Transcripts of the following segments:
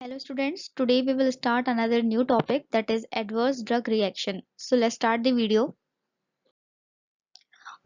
Hello students, today we will start another new topic that is adverse drug reaction. So let's start the video.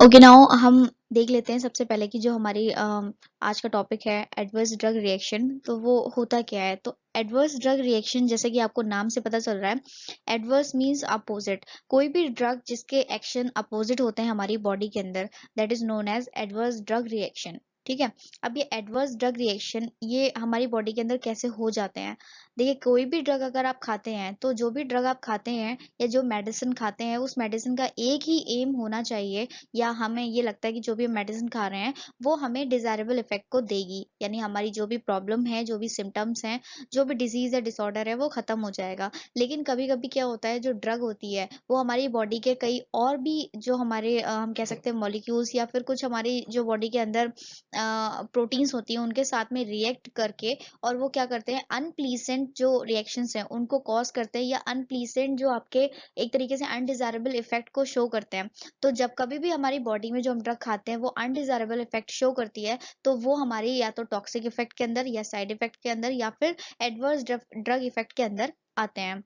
Okay, now हम देख लेते हैं सबसे पहले कि जो हमारी आज का टॉपिक है एडवर्स ड्रग रिएक्शन, तो वो होता क्या है। तो एडवर्स ड्रग रिएक्शन जैसे कि आपको नाम से पता चल रहा है, एडवर्स मींस अपोजिट। कोई भी ड्रग जिसके एक्शन अपोजिट होते हैं हमारी बॉडी के अंदर, that is known as adverse drug reaction. ठीक है। अब ये एडवर्स ड्रग रिएक्शन ये हमारी बॉडी के अंदर कैसे हो जाते हैं। देखिए, कोई भी ड्रग अगर आप खाते हैं तो जो भी ड्रग आप खाते हैं या जो मेडिसिन खाते हैं उस मेडिसिन का एक ही एम होना चाहिए, या हमें ये लगता है कि जो भी हम मेडिसिन खा रहे हैं वो हमें डिजायरेबल इफेक्ट को देगी, यानी हमारी जो भी प्रॉब्लम है, जो भी सिम्टम्स हैं, जो भी डिजीज है, डिसऑर्डर है, वो खत्म हो जाएगा। लेकिन कभी कभी क्या होता है, जो ड्रग होती है वो हमारी बॉडी के कई और भी जो हमारे हम कह सकते हैं मॉलिक्यूल्स, या फिर कुछ हमारी जो बॉडी के अंदर प्रोटीन्स होती हैं उनके साथ में रिएक्ट करके, और वो क्या करते हैं, अनप्लीजेंट जो रिएक्शंस हैं उनको कॉज करते हैं, या अनप्लीजेंट जो आपके एक तरीके से अनडिजायरेबल इफेक्ट को शो करते हैं। तो जब कभी भी हमारी बॉडी में जो हम ड्रग खाते हैं वो अनडिजायरेबल इफेक्ट शो करती है, तो वो हमारी या तो टॉक्सिक इफेक्ट के अंदर, या साइड इफेक्ट के अंदर, या फिर एडवर्स ड्रग इफेक्ट के अंदर आते हैं।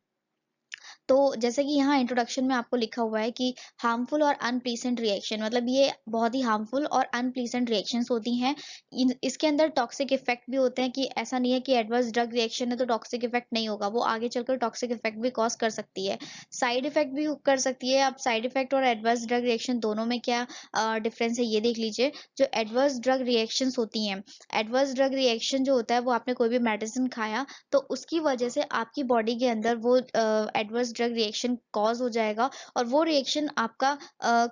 तो जैसे कि यहाँ इंट्रोडक्शन में आपको लिखा हुआ है कि हार्मफुल और अनप्लीसेंट रिएक्शन, मतलब ये बहुत ही हार्मफुल और अनप्लीसेंट रिएक्शंस होती हैं। इसके अंदर टॉक्सिक इफेक्ट भी होते हैं, कि ऐसा नहीं है कि एडवर्स ड्रग रिएक्शन है तो टॉक्सिक इफेक्ट नहीं होगा, वो आगे चलकर टॉक्सिक इफेक्ट भी कॉज कर सकती है, साइड इफेक्ट भी कर सकती है। अब साइड इफेक्ट और एडवर्स ड्रग रिएक्शन दोनों में क्या डिफरेंस है ये देख लीजिए। जो एडवर्स ड्रग रिएक्शंस होती हैं, एडवर्स ड्रग रिएक्शन जो होता है वो आपने कोई भी मेडिसिन खाया तो उसकी वजह से आपकी बॉडी के अंदर वो एडवर्स ड्रग रिएक्शन कॉज हो जाएगा, और वो रिएक्शन आपका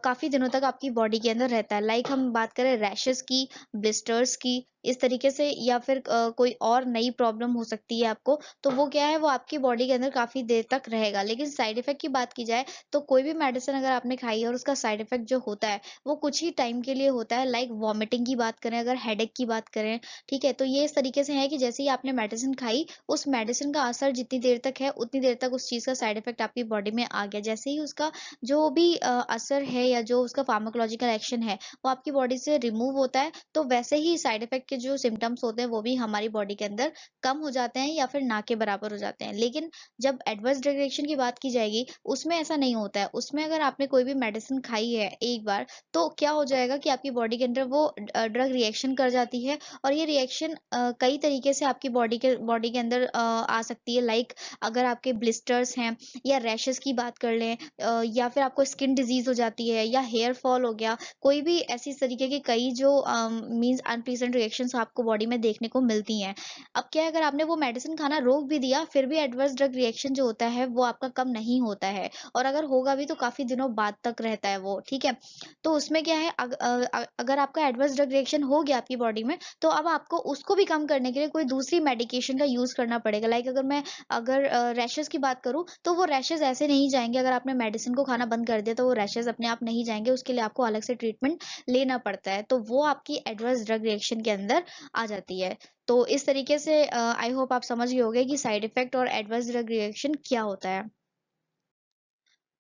काफी दिनों तक आपकी बॉडी के अंदर रहता है। लाइक हम बात करें रैशेस की, ब्लिस्टर्स की, इस तरीके से, या फिर कोई और नई प्रॉब्लम हो सकती है आपको, तो वो क्या है, वो आपकी बॉडी के अंदर काफी देर तक रहेगा। लेकिन साइड इफेक्ट की बात की जाए तो कोई भी मेडिसिन अगर आपने खाई है और उसका साइड इफेक्ट जो होता है वो कुछ ही टाइम के लिए होता है। लाइक वॉमिटिंग की बात करें, अगर हेडेक की बात करें, ठीक है, तो ये इस तरीके से है कि जैसे ही आपने मेडिसिन खाई, उस मेडिसिन का असर जितनी देर तक है उतनी देर तक उस चीज का साइड इफेक्ट आपकी बॉडी में आ गया। जैसे ही उसका जो भी असर है या जो उसका फार्माकोलॉजिकल एक्शन है वो आपकी बॉडी से रिमूव होता है, तो वैसे ही साइड इफेक्ट के जो सिम्टम्स होते हैं वो भी हमारी बॉडी के अंदर कम हो जाते हैं, या फिर ना के बराबर हो जाते हैं। लेकिन जब एडवर्स ड्रग रिएक्शन की बात की जाएगी उसमें ऐसा नहीं होता है। उसमें अगर आपने कोई भी मेडिसिन खाई है एक बार, तो क्या हो जाएगा कि आपकी बॉडी के अंदर वो ड्रग रिएक्शन कर जाती है, और ये रिएक्शन कई तरीके से आपकी बॉडी के अंदर आ सकती है। लाइक अगर आपके ब्लिस्टर्स हैं, या रैशेस की बात कर लें, या फिर आपको स्किन डिजीज हो जाती है, या हेयर फॉल हो गया, कोई भी ऐसी तरीके की कई जो मींस अनप्लीजेंट रिएक्शंस आपको बॉडी में देखने को मिलती हैं। अब क्या है, अगर आपने वो मेडिसिन खाना रोक भी दिया फिर भी एडवर्स ड्रग रिएक्शन जो होता है वो आपका कम नहीं होता है, और अगर होगा भी तो काफी दिनों बाद तक रहता है वो। ठीक है। तो उसमें क्या है, अगर आपका एडवर्स ड्रग रिएक्शन हो गया आपकी बॉडी में, तो अब आपको उसको भी कम करने के लिए कोई दूसरी मेडिकेशन का यूज करना पड़ेगा। लाइक अगर रैशेस की बात करूं तो वो रैशेस ऐसे नहीं जाएंगे, अगर आपने मेडिसिन को खाना बंद कर दिया तो वो रैशेस अपने आप नहीं जाएंगे, उसके लिए आपको अलग से ट्रीटमेंट लेना पड़ता है, तो वो आपकी एडवर्स ड्रग रिएक्शन के अंदर आ जाती है। तो इस तरीके से आई होप आप समझ गए होंगे कि साइड इफेक्ट और एडवर्स ड्रग रिएक्शन क्या होता है।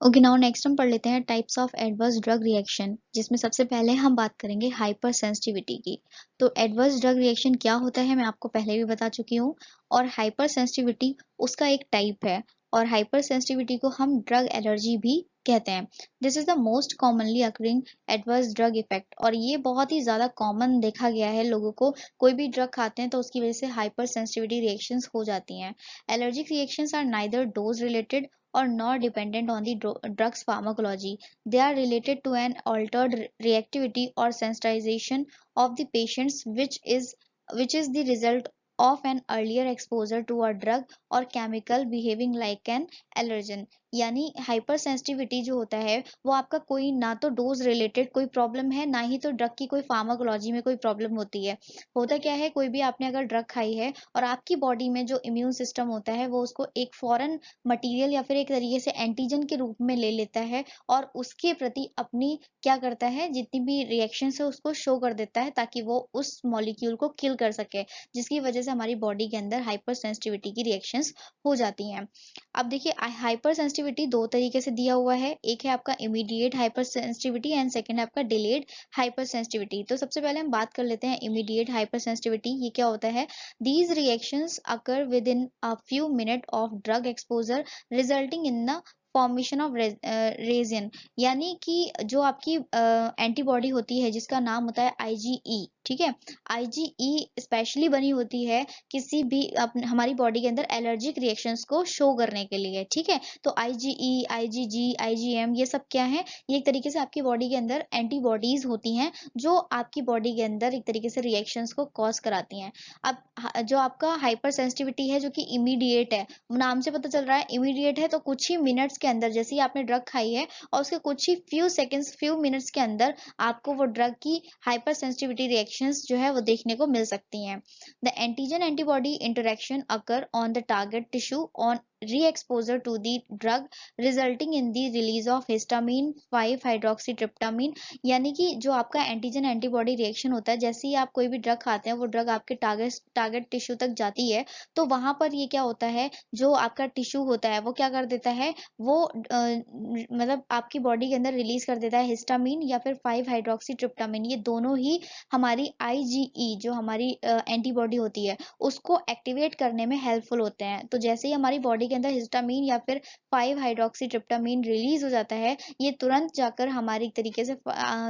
ओके, नाउ नेक्स्ट हम पढ़ लेते हैं types of adverse drug reaction, जिसमें सबसे पहले हम बात करेंगे हाइपर सेंसिटिविटी की। तो एडवर्स ड्रग रिएक्शन क्या होता है मैं आपको पहले भी बता चुकी हूँ, और हाइपर सेंसिटिविटी उसका एक टाइप है, और हाइपर सेंसिटिविटी को हम ड्रग एलर्जी भी कहते हैं। This is the most commonly occurring adverse drug effect, और ये बहुत ही ज्यादा कॉमन देखा गया है लोगों को। कोई भी ड्रग खाते हैं तो उसकी वजह से हाइपर सेंसिटिविटी रिएक्शंस हो जाती हैं। Allergic reactions are neither dose related or nor dependent on the drug's pharmacology. They are related to an altered reactivity or sensitization of the patients, which is the result of an earlier exposure to a drug or chemical behaving like an allergen. यानी hyper sensitivity जो होता है वो आपका कोई ना तो dose related कोई प्रॉब्लम है, ना ही तो ड्रग की कोई फार्माकोलॉजी में कोई प्रॉब्लम होती है। होता क्या है, कोई भी आपने अगर ड्रग खाई है और आपकी बॉडी में जो इम्यून सिस्टम होता है वो उसको एक फॉरेन मटेरियल या फिर एक तरीके से एंटीजन के रूप में ले लेता है, और उसके प्रति अपनी क्या करता है, जितनी भी रिएक्शन है उसको शो कर देता है, ताकि वो उस मॉलिक्यूल को किल कर सके, जिसकी वजह से हमारी बॉडी के अंदर हाइपर सेंसिटिविटी की रिएक्शंस हो जाती हैं। अब देखिए, हाइपर सेंसिटिविटी सेंसिटिविटी दो तरीके से दिया हुआ है, एक है आपका immediate hyper sensitivity and second है आपका डिलेड हाइपर सेंसिटिविटी। तो सबसे पहले हम बात कर लेते हैं इमीडिएट हाइपर सेंसिटिविटी। ये क्या होता है? These reactions occur with in a few minute of drug exposure resulting in the formation of resin, यानी कि जो आपकी एंटीबॉडी होती है जिसका नाम होता है आईजीई, ठीक है। आईजीई स्पेशली बनी होती है किसी भी हमारी बॉडी के अंदर एलर्जिक रिएक्शंस को शो करने के लिए, ठीक है। तो आईजीई, आईजीजी, आईजीएम ये सब क्या है? ये एक तरीके से आपकी बॉडी के अंदर एंटीबॉडीज होती हैं जो आपकी बॉडी के अंदर एक तरीके से रिएक्शंस को कॉज कराती हैं। अब जो आपका हाइपर सेंसिटिविटी है जो कि इमीडिएट है, नाम से पता चल रहा है इमीडिएट है, तो कुछ ही मिनट्स के अंदर, जैसे ही आपने ड्रग खाई है और उसके कुछ ही फ्यू सेकेंड्स, फ्यू मिनट्स के अंदर आपको वो ड्रग की हाइपर सेंसिटिविटी रिएक्शंस जो है वो देखने को मिल सकती हैं। The antigen antibody interaction occur on the target tissue on re-exposure to the drug resulting in the release of histamine 5 हाइड्रोक्सीट्रिप्टामाइन, यानी कि जो आपका एंटीजन एंटीबॉडी रिएक्शन होता है, जैसे ही आप कोई भी ड्रग खाते हैं वो ड्रग आपके टारगेट टिश्यू तक जाती है, तो वहां पर ये क्या होता है, जो आपका टिश्यू होता है वो क्या कर देता है, वो मतलब आपकी बॉडी के अंदर रिलीज कर देता है हिस्टामिन या फिर 5 हाइड्रोक्सीट्रिप्टामाइन। ये दोनों ही हमारी आईजीई जो हमारी एंटीबॉडी होती है उसको एक्टिवेट करने में हेल्पफुल होते हैं। तो जैसे ही हमारी बॉडी के अंदर हिस्टामिन या फिर 5 हाइड्रोक्सीट्रिप्टामाइन रिलीज हो जाता है, ये तुरंत जाकर हमारी तरीके से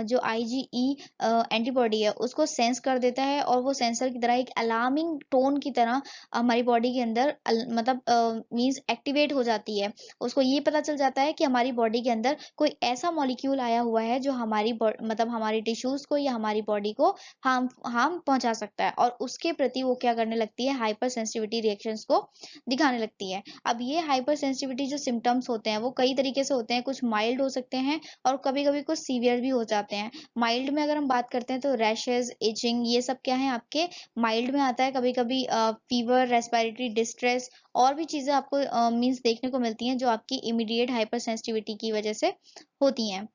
जो आईजीई एंटीबॉडी है उसको सेंस कर देता है, और वो सेंसर की तरह एक अलार्मिंग टोन की तरह हमारी बॉडी के अंदर मतलब मींस एक्टिवेट हो जाती है। उसको ये पता चल जाता है कि हमारी बॉडी के अंदर कोई ऐसा मॉलिक्यूल आया हुआ है जो हमारी मतलब हमारी टिश्यूज को या हमारी बॉडी को हार्म पहुंचा सकता है, और उसके प्रति वो क्या करने लगती है, हाइपर सेंसिटिविटी रिएक्शंस को दिखाने लगती है। अब ये हाइपर सेंसिटिविटी जो सिम्टम्स होते हैं वो कई तरीके से होते हैं, कुछ माइल्ड हो सकते हैं और कभी कभी कुछ सीवियर भी हो जाते हैं। माइल्ड में अगर हम बात करते हैं तो रैशेज, इचिंग, ये सब क्या है आपके माइल्ड में आता है। कभी कभी फीवर, रेस्पिरेटरी डिस्ट्रेस और भी चीजें आपको मींस देखने को मिलती हैं जो आपकी इमीडिएट हाइपर सेंसिटिविटी की वजह से होती हैं।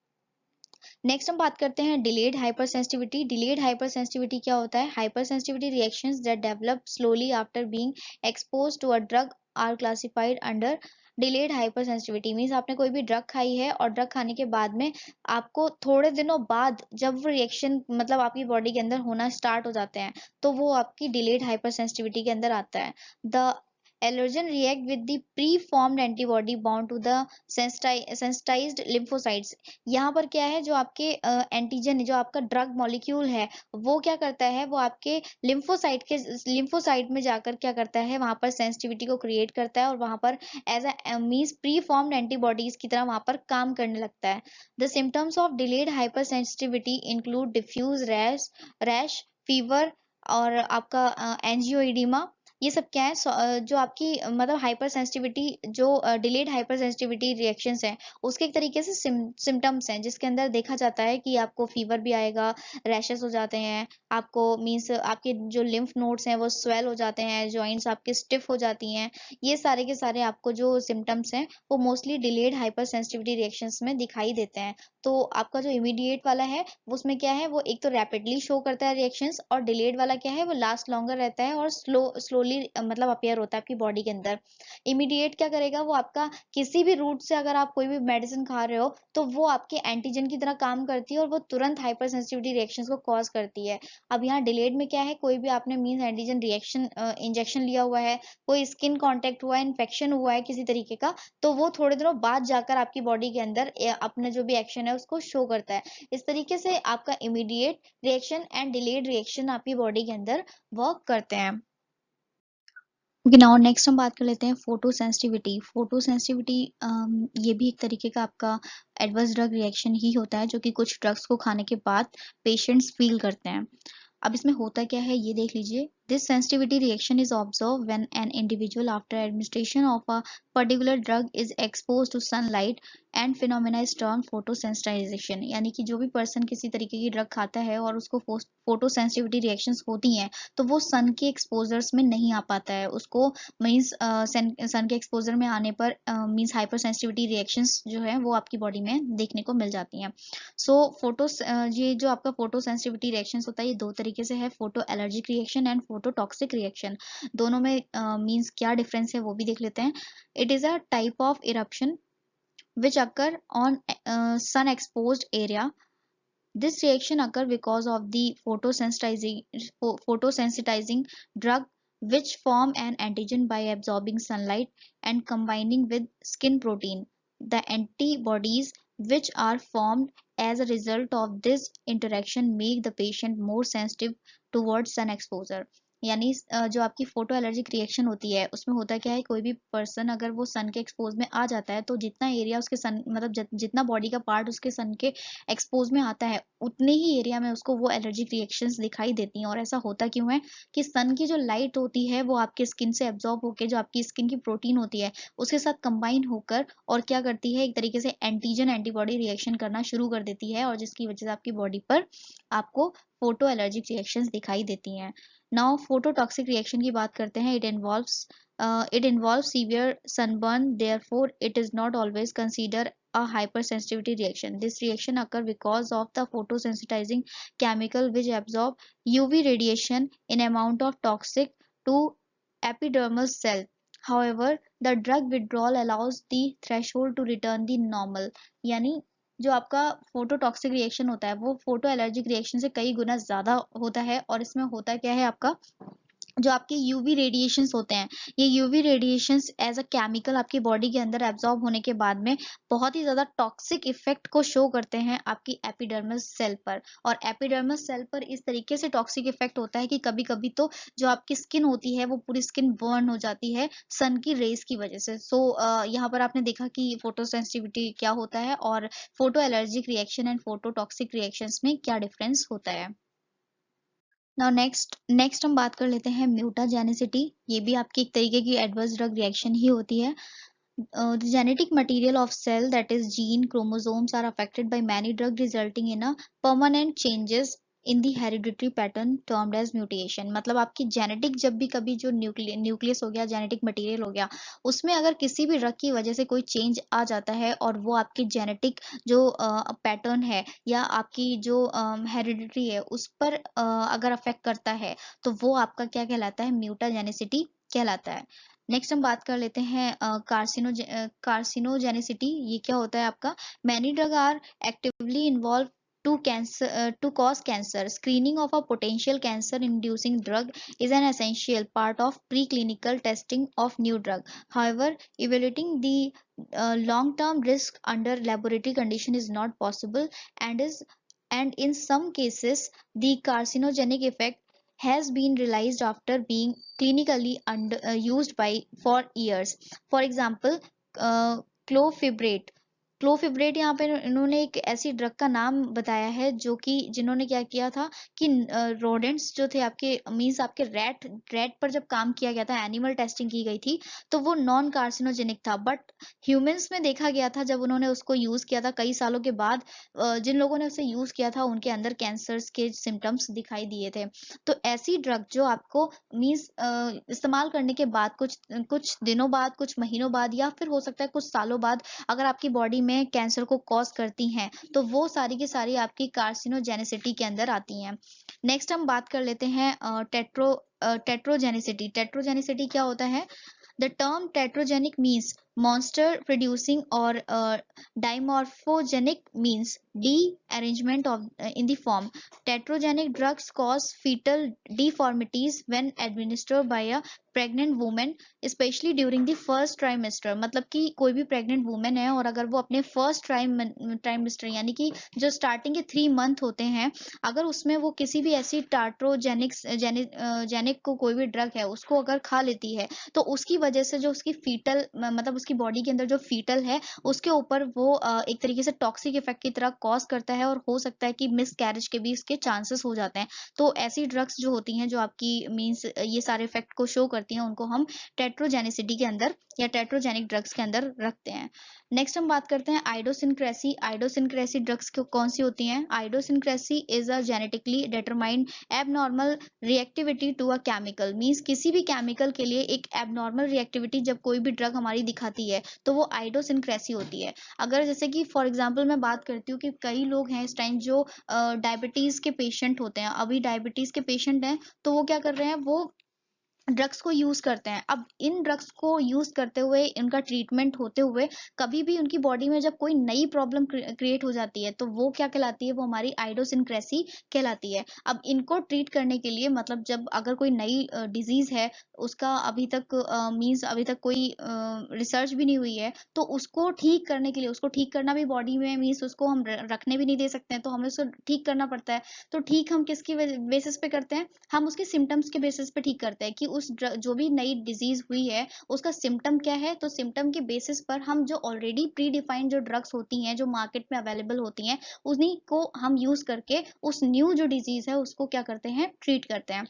नेक्स्ट हम बात करते हैं delayed hypersensitivity. Delayed hypersensitivity क्या होता है? Hypersensitivity reactions that develop slowly after being exposed to a drug are classified under delayed hypersensitivity. Means आपने कोई भी ड्रग खाई है और ड्रग खाने के बाद में आपको थोड़े दिनों बाद जब रिएक्शन मतलब आपकी बॉडी के अंदर होना स्टार्ट हो जाते हैं, तो वो आपकी डिलेड हाइपर सेंसिटिविटी के अंदर आता है। The allergen react with the pre-formed antibody bound to the sensitized lymphocytes। यहाँ पर क्या है, जो आपके एंटीजन जो आपका ड्रग मॉलिक्यूल है वो क्या करता है, वो आपके लिम्फोसाइट में जाकर क्या करता है, वहां पर सेंसिटिविटी को क्रिएट करता है और वहां पर as a means preformed antibodies की तरह वहां पर काम करने लगता है। The symptoms of delayed hypersensitivity include diffuse rash, fever और आपका एंजियोइडिमा। ये सब क्या है, जो आपकी मतलब हाइपर सेंसिटिविटी जो डिलेड हाइपर सेंसिटिविटी रिएक्शंस हैं उसके एक तरीके से सिम्टम्स हैं, जिसके अंदर देखा जाता है कि आपको फीवर भी आएगा, रैशेस हो जाते हैं, आपको मींस आपके जो लिम्फ नोड्स हैं वो स्वेल हो जाते हैं, जॉइंट्स आपके स्टिफ हो जाती हैं। ये सारे के सारे आपको जो सिम्टम्स हैं वो mostly delayed hypersensitivity reactions में दिखाई देते हैं। तो आपका जो इमीडिएट वाला है उसमें क्या है, वो एक तो रैपिडली शो करता है रिएक्शंस, और डिलेड वाला क्या है, वो लास्ट लॉन्गर रहता है और स्लोली मतलब अपियर होता है आपकी बॉडी के अंदर। इमीडिएट क्या करेगा, वो आपका किसी भी रूट से अगर आप कोई भी मेडिसिन खा रहे हो तो वो आपके एंटीजन की तरह काम करती है और वो तुरंत हाइपर सेंसिटिविटी रिएक्शंस को कॉज करती है। अब यहाँ डिलेड में क्या है, कोई भी आपने मीन एंटीजन रिएक्शन इंजेक्शन लिया हुआ है, कोई स्किन कांटेक्ट हुआ है, इन्फेक्शन हुआ है किसी तरीके का, तो वो थोड़े दिनों बाद जाकर आपकी बॉडी के अंदर अपना जो भी एक्शन है उसको शो करता है। इस तरीके से आपका immediate reaction and delayed reaction आपकी बॉडी के अंदर वर्क करते हैं। ओके, नाउ नेक्स्ट हम बात कर लेते हैं फोटो सेंसिटिविटी। फोटो सेंसिटिविटी ये भी एक तरीके का आपका एडवर्स ड्रग रिएक्शन ही होता है जो कि कुछ ड्रग्स को खाने के बाद पेशेंट्स फील करते हैं। अब इसमें होता क्या है ये देख लीजिए। This sensitivity reaction is observe when an individual after administration of a particular drug is expose to sunlight and phenomena is termed photosensitization, यानी कि जो भी पर्सन किसी तरीके की ड्रग खाता है और उसको फोटो सेंसिटिविटी रिएक्शंस होती हैं तो वो सन के एक्सपोजर्स में नहीं आ पाता है, उसको मींस सन के एक्सपोजर में आने पर मींस हाइपर सेंसिटिविटी रिएक्शंस जो है वो आपकी बॉडी में देखने को मिल जाती हैं। सो ये जो आपका फोटो सेंसिटिविटी रिएक्शंस होता है ये दो तरीके से है, photo allergic reaction and photo toxic reaction. दोनों में मींस क्या डिफरेंस है वो भी देख लेते हैं। It is a type of eruption which occur on sun exposed area. This reaction occurs because of the photosensitizing drug, which form an antigen by absorbing sunlight and combining with skin protein. The antibodies which are formed as a result of this interaction make the patient more sensitive towards sun exposure. यानी जो आपकी photo allergic reaction होती है उसमें होता क्या है, कोई भी पर्सन अगर वो सन के एक्सपोज में आ जाता है तो जितना एरिया उसके सन मतलब जितना बॉडी का पार्ट उसके सन के एक्सपोज में आता है उतने ही एरिया में उसको वो एलर्जिक रिएक्शंस दिखाई देती हैं। और ऐसा होता क्यों है कि सन की जो लाइट होती है वो आपके स्किन से एब्जॉर्ब होकर जो आपकी स्किन की प्रोटीन होती है उसके साथ कंबाइन होकर और क्या करती है, एक तरीके से एंटीजन एंटीबॉडी रिएक्शन करना शुरू कर देती है और जिसकी वजह से आपकी बॉडी पर आपको फोटो एलर्जिक रिएक्शंस दिखाई देती हैं। नाउ फोटोटॉक्सिक रिएक्शन की बात करते हैं। It involves severe sunburn, therefore it is not always considered a hypersensitivity reaction. This reaction occurs because of the photosensitizing chemical which absorb UV radiation in amount of toxic to epidermal cell. However, the drug withdrawal allows the threshold to return the normal. यानी जो आपका फोटोटॉक्सिक reaction होता है वो photo allergic reaction से कई गुना ज्यादा होता है। और इसमें होता क्या है, आपका जो आपके यूवी रेडिएशंस होते हैं, ये UV radiations as a chemical आपकी बॉडी के अंदर एब्जॉर्ब होने के बाद में बहुत ही ज्यादा टॉक्सिक इफेक्ट को शो करते हैं आपकी एपिडर्मल सेल पर। और एपिडर्मल सेल पर इस तरीके से टॉक्सिक इफेक्ट होता है कि कभी कभी तो जो आपकी स्किन होती है वो पूरी स्किन बर्न हो जाती है सन की रेज की वजह से। सो यहाँ पर आपने देखा कि फोटो सेंसिटिविटी क्या होता है और photo allergic reaction and photo toxic reactions में क्या डिफरेंस होता है। नाउ नेक्स्ट हम बात कर लेते हैं म्यूटाजेनिसिटी। ये भी आपकी एक तरीके की एडवर्स ड्रग रिएक्शन ही होती है। The genetic material of cell, that is gene chromosomes, are affected by many drugs resulting in a permanent changes in the hereditary pattern termed as mutation। मतलब आपकी जेनेटिक जब भी कभी जो न्यूक्लियस हो गया, जेनेटिक मटेरियल हो गया, उसमें अगर किसी भी ड्रग की वजह से कोई चेंज आ जाता है और वो आपकी जेनेटिक जो पैटर्न है या आपकी जो हेरिडिटी है उस पर अगर अफेक्ट करता है तो वो आपका क्या कहलाता है, म्यूटाजेनिसिटी कहलाता है। नेक्स्ट हम बात कर लेते हैं कार्सिनोजेनिसिटी। ये क्या होता है आपका, many drug are actively involve to cause cancer. Screening of a potential cancer inducing drug is an essential part of preclinical testing of new drug. However, evaluating the long term risk under laboratory condition is not possible and in some cases the carcinogenic effect has been realized after being clinically used by for years. For example, clofibrate. Clofibrate यहाँ पे इन्होंने एक ऐसी drug का नाम बताया है जो कि जिन्होंने क्या किया था कि रोडेंट्स जो थे आपके मींस आपके रैट पर जब काम किया गया था, एनिमल टेस्टिंग की गई थी तो वो नॉन कार्सिनोजेनिक था। बट ह्यूमंस में देखा गया था जब उन्होंने उसको यूज किया था कई सालों के बाद, जिन लोगों ने उसे यूज किया था उनके अंदर कैंसर्स के सिम्टम्स दिखाई दिए थे। तो ऐसी ड्रग जो आपको मींस इस्तेमाल करने के बाद कुछ कुछ दिनों बाद, कुछ महीनों बाद या फिर हो सकता है कुछ सालों बाद अगर आपकी बॉडी में कैंसर को कॉज करती हैं तो वो सारी की सारी आपकी कार्सिनोजेनिसिटी के अंदर आती हैं। नेक्स्ट हम बात कर लेते हैं टेट्रोजेनिसिटी। टेट्रोजेनिसिटी क्या होता है, the term teratogenic means monster producing or dimorphogenic means de-arrangement of in the form. Tetragenic drugs cause fetal deformities when administered by a pregnant women specially during the first trimester. मतलब कि कोई भी प्रेग्नेंट वुमेन है और अगर वो अपने first trimester यानी कि जो स्टार्टिंग के 3 मंथ होते हैं अगर उसमें वो किसी भी ऐसी टार्ट्रोजेनिक जेनिक को कोई भी ड्रग है उसको अगर खा लेती है तो उसकी वजह से जो उसकी फीटल मतलब उसकी बॉडी के अंदर जो फीटल है उसके ऊपर वो एक तरीके से टॉक्सिक इफेक्ट की तरह कॉज करता है और हो सकता है कि मिस कैरेज के भी इसके चांसेस हो जाते हैं। तो ऐसी ड्रग्स जो होती हैं जो आपकी मींस ये सारे इफेक्ट को शो करती हैं उनको हम टेट्रोजेनिसिटी के अंदर या टेट्रोजेनिक ड्रग्स के अंदर रखते हैं। नेक्स्ट हम बात करते हैं आइडोसिनक्रेसी। आइडोसिनक्रेसी ड्रग्स कौन सी होती हैं, idiosyncrasy is a genetically determined abnormal reactivity to a chemical. Means किसी भी केमिकल के लिए एक एबनॉर्मल रिएक्टिविटी जब कोई भी ड्रग हमारी दिखाती है तो वो आइडोसिनक्रेसी होती है। अगर जैसे कि फॉर एग्जांपल मैं बात करती हूँ कि कई लोग हैं इस टाइम जो डायबिटीज के पेशेंट होते हैं, अभी डायबिटीज के पेशेंट हैं तो वो क्या कर रहे हैं, वो ड्रग्स को यूज करते हैं। अब इन ड्रग्स को यूज करते हुए, इनका ट्रीटमेंट होते हुए, कभी भी उनकी बॉडी में जब कोई नई प्रॉब्लम क्रिएट हो जाती है, तो वो क्या कहलाती है, वो हमारी आइडोसिनक्रेसी कहलाती है। अब इनको ट्रीट करने के लिए, मतलब जब अगर कोई नई डिजीज है, उसका अभी तक मींस अभी तक कोई रिसर्च भी नहीं हुई है, तो उसको ठीक करने के लिए, उसको ठीक करना भी बॉडी में मींस उसको हम रखने भी नहीं दे सकते हैं, तो हमें उसको ठीक करना पड़ता है। तो ठीक हम किसकी बेसिस पे करते हैं, हम उसके सिम्टम्स के बेसिस पे ठीक करते हैं कि उस जो भी नई डिजीज हुई है उसका सिम्टम क्या है। तो सिम्टम के बेसिस पर हम जो ऑलरेडी प्री डिफाइंड जो ड्रग्स होती हैं, जो मार्केट में अवेलेबल होती हैं, उन्हीं को हम यूज करके उस न्यू जो डिजीज है उसको क्या करते हैं, ट्रीट करते हैं।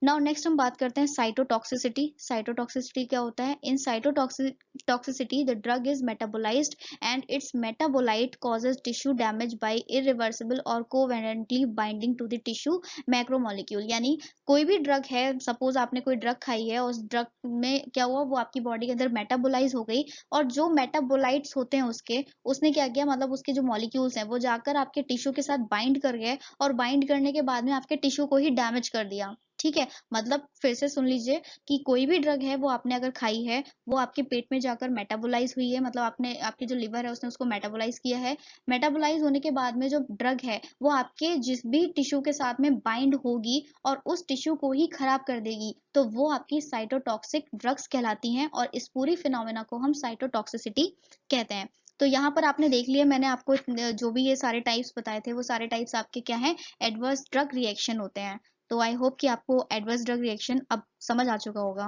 नाउ नेक्स्ट हम बात करते हैं साइटोटॉक्सिसिटी। साइटोटॉक्सिसिटी क्या होता है, in cytotoxicity the drug is metabolised and its metabolite causes tissue damage by irreversible और covalently binding to the tissue macromolecule. यानी कोई भी ड्रग है, सपोज आपने कोई ड्रग खाई है, उस ड्रग में क्या हुआ, वो आपकी बॉडी के अंदर मेटाबोलाइज हो गई, और जो मेटाबोलाइट्स होते हैं उसके, उसने क्या किया, मतलब उसके जो मॉलिक्यूल्स हैं वो जाकर आपके टिश्यू के साथ बाइंड कर गए, और बाइंड करने के बाद में आपके टिश्यू को ही डैमेज कर दिया। ठीक है, मतलब फिर से सुन लीजिए कि कोई भी ड्रग है वो आपने अगर खाई है, वो आपके पेट में जाकर मेटाबोलाइज हुई है, मतलब आपने, आपकी जो लिवर है उसने उसको मेटाबोलाइज किया है। मेटाबोलाइज होने के बाद में जो ड्रग है वो आपके जिस भी टिश्यू के साथ में बाइंड होगी और उस टिश्यू को ही खराब कर देगी, तो वो आपकी साइटोटॉक्सिक ड्रग्स कहलाती हैं, और इस पूरी फिनोमेना को हम साइटोटॉक्सिसिटी कहते हैं। तो यहाँ पर आपने देख लिया, मैंने आपको जो भी ये सारे टाइप्स बताए थे, वो सारे टाइप्स आपके क्या हैं, एडवर्स ड्रग रिएक्शन होते हैं। तो आई होप कि आपको एडवर्स ड्रग रिएक्शन अब समझ आ चुका होगा।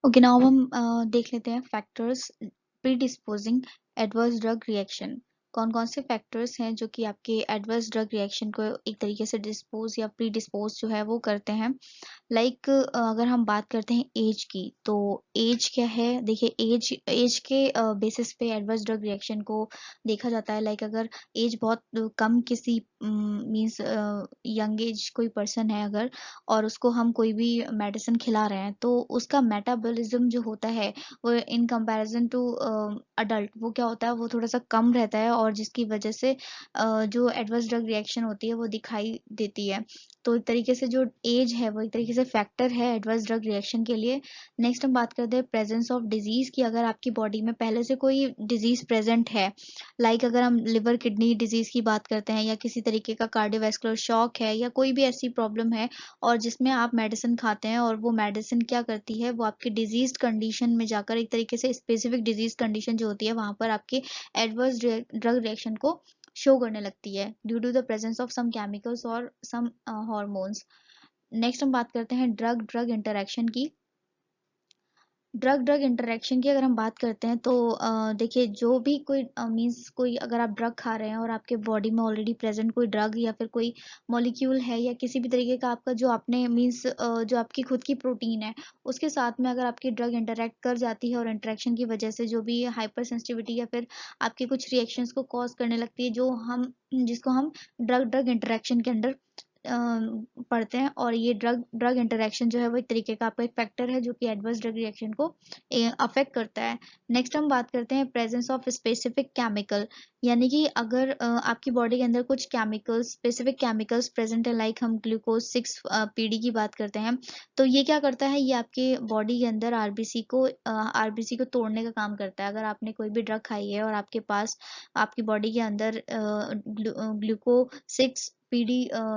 ओके, नाउ हम देख लेते हैं फैक्टर्स प्रीडिस्पोजिंग एडवर्स ड्रग रिएक्शन। कौन कौन से फैक्टर्स हैं जो कि आपके एडवर्स ड्रग रिएक्शन को एक तरीके से डिस्पोज या प्रीडिस्पोज जो है वो करते हैं। लाइक अगर हम बात करते हैं एज की, तो एज क्या है, देखिए एज एज के बेसिस पे एडवर्स ड्रग रिएक्शन को देखा जाता है। लाइक अगर एज बहुत कम किसी मींस यंग एज कोई पर्सन है अगर, और उसको हम कोई भी मेडिसिन खिला रहे हैं, तो उसका मेटाबॉलिज्म जो होता है वो इन कंपैरिजन टू अडल्ट, वो क्या होता है, वो थोड़ा सा कम रहता है, और जिसकी वजह से जो एडवर्स ड्रग रिएक्शन होती है वो दिखाई देती है। तो एक तरीके से जो एज है वो एक तरीके से फैक्टर है एडवर्स ड्रग रिएक्शन के लिए। नेक्स्ट हम बात करते हैं प्रेजेंस ऑफ डिजीज की। अगर आपकी बॉडी में पहले से कोई डिजीज प्रेजेंट है, लाइक अगर हम लिवर किडनी डिजीज की बात करते हैं, या किसी तरीके का कार्डियोवैस्कुलर शॉक है, या कोई भी ऐसी प्रॉब्लम है, और जिसमें आप मेडिसिन खाते हैं, और वो मेडिसिन क्या करती है, वो आपकी डिजीज कंडीशन में जाकर एक तरीके से स्पेसिफिक डिजीज कंडीशन जो होती है वहां पर आपके एडवर्स ड्रग रिएक्शन को शो करने लगती है, due to the presence of some chemicals और सम हॉर्मोन्स। नेक्स्ट हम बात करते हैं ड्रग ड्रग इंटरेक्शन की। ड्रग ड्रग इंटरेक्शन की अगर हम बात करते हैं, तो देखिए जो भी कोई मींस कोई अगर आप ड्रग खा रहे हैं और आपके बॉडी में ऑलरेडी प्रेजेंट कोई ड्रग या फिर कोई मॉलिक्यूल है, या किसी भी तरीके का आपका जो आपने मींस जो आपकी खुद की प्रोटीन है, उसके साथ में अगर आपकी ड्रग इंटरेक्ट कर जाती है, और इंटरेक्शन की वजह से जो भी हाइपर सेंसिटिविटी या फिर आपके कुछ रिएक्शंस को कॉज करने लगती है, जो हम जिसको हम ड्रग ड्रग इंटरेक्शन के अंडर पढ़ते हैं। और ये ड्रग ड्रग इंटरेक्शन जो है वो एक तरीके का आपका एक फैक्टर है जो कि एडवर्स ड्रग रिएक्शन को अफेक्ट करता है। नेक्स्ट हम बात करते हैं प्रेजेंस ऑफ स्पेसिफिक केमिकल। यानी कि अगर आपकी बॉडी के अंदर कुछ केमिकल्स, स्पेसिफिक केमिकल्स प्रेजेंट है, लाइक हम ग्लूकोज 6 PD की बात करते हैं, तो ये क्या करता है, ये आपके बॉडी के अंदर आरबीसी को तोड़ने का काम करता है। अगर आपने कोई भी ड्रग खाई है और आपके पास आपकी बॉडी के अंदर ग्लूको 6 PD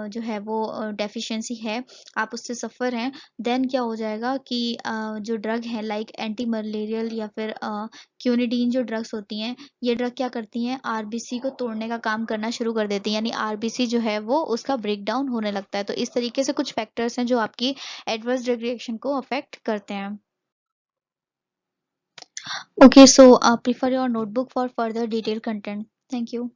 जो है वो डेफिशिएंसी है, आप उससे सफ़र हैं, देन क्या हो जाएगा कि जो ड्रग है लाइक एंटी मलेरियल या फिर क्यूनिडीन जो ड्रग्स होती हैं, ये ड्रग क्या करती हैं, आरबीसी को तोड़ने का काम करना शुरू कर देती हैं, यानी आरबीसी जो है वो उसका ब्रेक डाउन होने लगता है। तो इस तरीके से कुछ फैक्टर्स हैं जो आपकी एडवर्स ड्रग रिएक्शन को अफेक्ट करते हैं। Okay, so prefer your notebook for further detail content. Thank you.